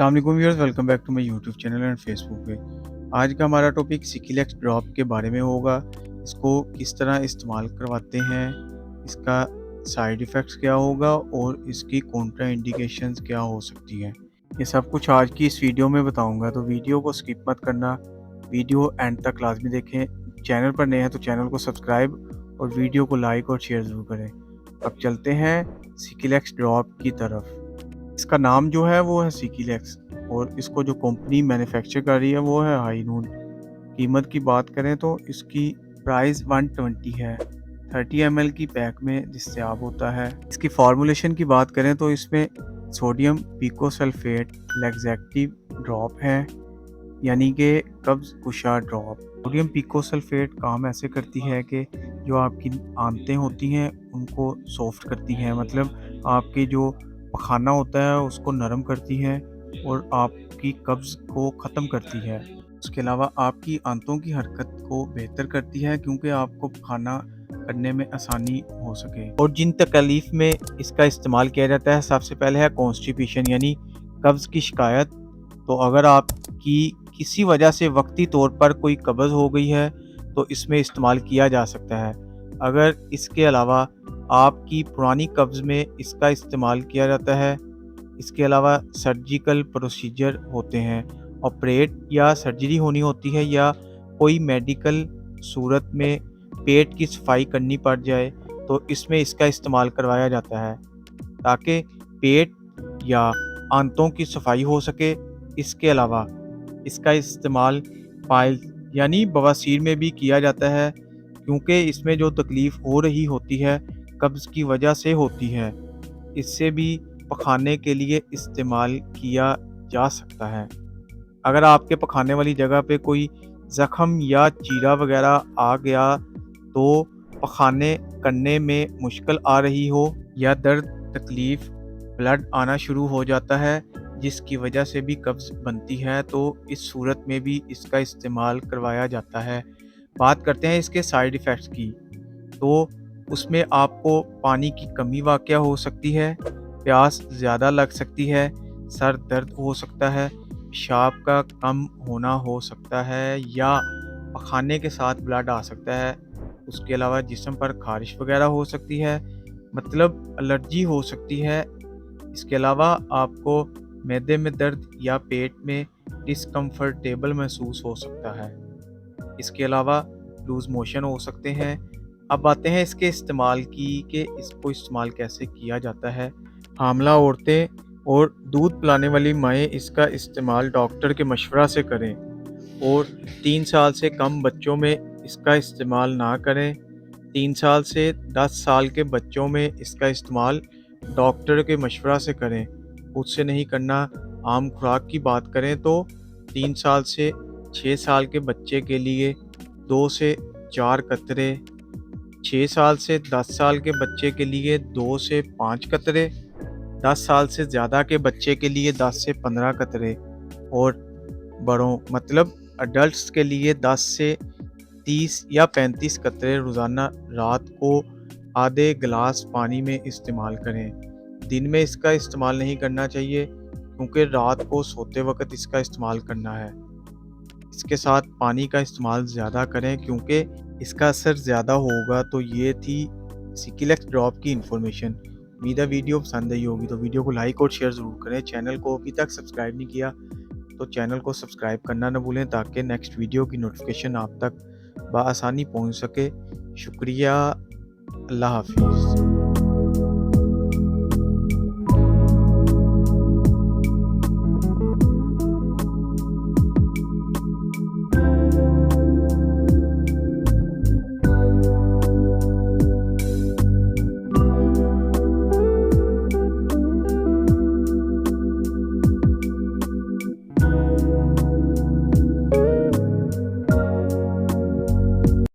अस्सलाम वालेकुम viewers, welcome back to my YouTube channel and Facebook पे। आज का हमारा टॉपिक सिकिलेक्स ड्रॉप के बारे में होगा। इसको किस तरह इस्तेमाल करवाते हैं, इसका साइड इफ़ेक्ट्स क्या होगा और इसकी कॉन्ट्रा इंडिकेशंस क्या हो सकती हैं। ये सब कुछ आज की इस वीडियो में बताऊंगा, तो वीडियो को स्किप मत करना, वीडियो एंड तक लाजमी देखें। चैनल पर नए हैं तो चैनल को सब्सक्राइब और वीडियो को लाइक और शेयर ज़रूर करें। अब चलते हैं सिकिलेक्स ड्रॉप की तरफ। इसका नाम जो है वो है सिकिलेक्स और इसको जो कंपनी मैन्युफैक्चर कर रही है वो है हाईनून। कीमत की बात करें तो इसकी प्राइस 120 है। 30 ml की पैक में दस्तयाब होता है। इसकी फार्मूलेशन की बात करें तो इसमें सोडियम पिकोसल्फेट लैक्सेटिव ड्रॉप है, यानी कि कब्ज़ कुशा ड्रॉप। सोडियम पिकोसल्फेट काम ऐसे करती है कि जो आपकी आंतें होती हैं उनको सॉफ्ट करती हैं, मतलब आपके जो पखाना होता है उसको नरम करती है और आपकी कब्ज़ को ख़त्म करती है। उसके अलावा आपकी आंतों की हरकत को बेहतर करती है क्योंकि आपको पखाना करने में आसानी हो सके। और जिन तकलीफ़ में इसका इस्तेमाल किया जाता है, सबसे पहले है कॉन्स्टिपेशन यानी कब्ज़ की शिकायत। तो अगर आपकी किसी वजह से वक्ती तौर पर कोई कब्ज़ हो गई है तो इसमें इस्तेमाल किया जा सकता है। अगर इसके अलावा आपकी पुरानी कब्ज़ में इसका इस्तेमाल किया जाता है। इसके अलावा सर्जिकल प्रोसीजर होते हैं, ऑपरेट या सर्जरी होनी होती है या कोई मेडिकल सूरत में पेट की सफाई करनी पड़ जाए तो इसमें इसका इस्तेमाल करवाया जाता है ताकि पेट या आंतों की सफाई हो सके। इसके अलावा इसका इस्तेमाल पाइल्स यानी बवासीर में भी किया जाता है क्योंकि इसमें जो तकलीफ़ हो रही होती है कब्ज़ की वजह से होती है। इससे भी पखाने के लिए इस्तेमाल किया जा सकता है। अगर आपके पखाने वाली जगह पे कोई ज़ख़म या चीरा वगैरह आ गया तो पखाने करने में मुश्किल आ रही हो या दर्द तकलीफ़ ब्लड आना शुरू हो जाता है जिसकी वजह से भी कब्ज़ बनती है, तो इस सूरत में भी इसका इस्तेमाल करवाया जाता है। बात करते हैं इसके साइड इफ़ेक्ट्स की, तो उसमें आपको पानी की कमी वाक़या हो सकती है, प्यास ज़्यादा लग सकती है, सर दर्द हो सकता है, पेशाब का कम होना हो सकता है या पखाने के साथ ब्लड आ सकता है। उसके अलावा जिस्म पर ख़ारिश वग़ैरह हो सकती है, मतलब एलर्जी हो सकती है। इसके अलावा आपको मैदे में दर्द या पेट में डिस्कम्फर्टेबल महसूस हो सकता है। इसके अलावा लूज़ मोशन हो सकते हैं। अब आते हैं इसके इस्तेमाल की कि इसको इस्तेमाल कैसे किया जाता है। हामला औरतें और दूध पिलाने वाली माएँ इसका इस्तेमाल डॉक्टर के मशवरा से करें और 3 साल से कम बच्चों में इसका इस्तेमाल ना करें। 3 साल से 10 साल के बच्चों में इसका इस्तेमाल डॉक्टर के मशवरा से करें, खुद से नहीं करना। आम खुराक की बात करें तो 3 साल से 6 साल के बच्चे के लिए 2 से 4 कतरे, 6 साल से 10 साल के बच्चे के लिए 2 से 5 कतरे, 10 साल से ज़्यादा के बच्चे के लिए 10 से 15 कतरे और बड़ों मतलब अडल्ट्स के लिए 10 से 30 या 35 कतरे रोज़ाना रात को आधे गिलास पानी में इस्तेमाल करें। दिन में इसका इस्तेमाल नहीं करना चाहिए क्योंकि रात को सोते वक्त इसका इस्तेमाल करना है। इसके साथ पानी का इस्तेमाल ज़्यादा करें क्योंकि इसका असर ज़्यादा होगा। तो ये थी सिकिलेक्स ड्रॉप की इन्फॉर्मेशन। उम्मीद है वीडियो पसंद आई होगी, तो वीडियो को लाइक और शेयर ज़रूर करें। चैनल को अभी तक सब्सक्राइब नहीं किया तो चैनल को सब्सक्राइब करना न भूलें ताकि नेक्स्ट वीडियो की नोटिफिकेशन आप तक बआसानी पहुंच सके। शुक्रिया। अल्लाह हाफिज़।